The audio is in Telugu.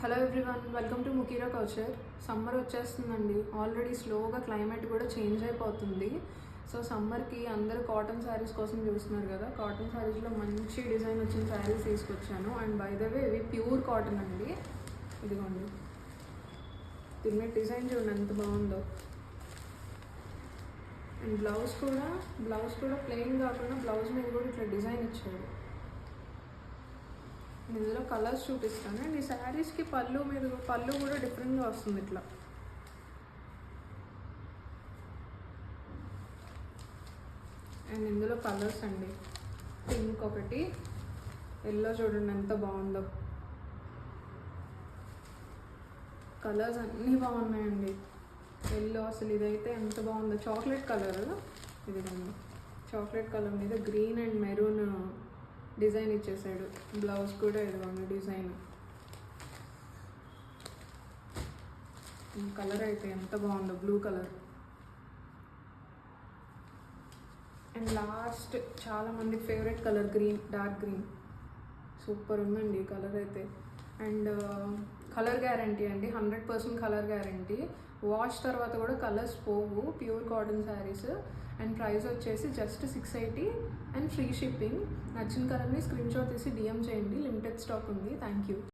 Hello everyone, welcome to Mukira culture. Summer వచ్చేస్తుందండి. ఆల్రెడీ స్లోగా క్లైమేట్ కూడా చేంజ్ అయిపోతుంది. సో సమ్మర్కి అందరూ కాటన్ శారీస్ కోసం చూస్తున్నారు కదా. కాటన్ శారీస్లో మంచి డిజైన్ వచ్చిన శారీస్ తీసుకొచ్చాను. అండ్ బై ద వే ఇవి ప్యూర్ కాటన్ అండి. ఇదిగోండి, దీని మీద డిజైన్ చూడండి ఎంత బాగుందో. అండ్ బ్లౌజ్ కూడా ప్లెయిన్ కాకుండా బ్లౌజ్ మీద కూడా ఇట్లా డిజైన్ ఇచ్చాడు. ఇందులో కలర్స్ చూపిస్తాను. అండ్ ఈ శారీస్కి పళ్ళు కూడా డిఫరెంట్గా వస్తుంది ఇట్లా. అండ్ ఇందులో కలర్స్ అండి, పింక్ ఒకటి, ఎల్లో చూడండి ఎంత బాగుందో. కలర్స్ అన్నీ బాగున్నాయండి. ఎల్లో అసలు ఇదైతే ఎంత బాగుందో, చాక్లెట్ కలర్. ఇదిగోండి, చాక్లెట్ కలర్ మీద గ్రీన్ అండ్ మెరూన్ డిజైన్ ఇచ్చేసాడు. బ్లౌజ్ కూడా ఇదిగోండి డిజైన్. కలర్ అయితే ఎంత బాగుందో, బ్లూ కలర్. అండ్ లాస్ట్ చాలామంది favourite colour green, dark green. Super ఉందండి ఈ కలర్ అయితే. అండ్ కలర్ గ్యారంటీ అండి, 100% కలర్ గ్యారంటీ. వాష్ తర్వాత కూడా కలర్స్ పోవు. Pure cotton saris. And price వచ్చేసి జస్ట్ 680 అండ్ ఫ్రీ షిప్పింగ్. నచ్చిన కలర్ని స్క్రీన్ షాట్ తీసి DM చేయండి. లిమిటెడ్ స్టాక్ ఉంది. Thank you.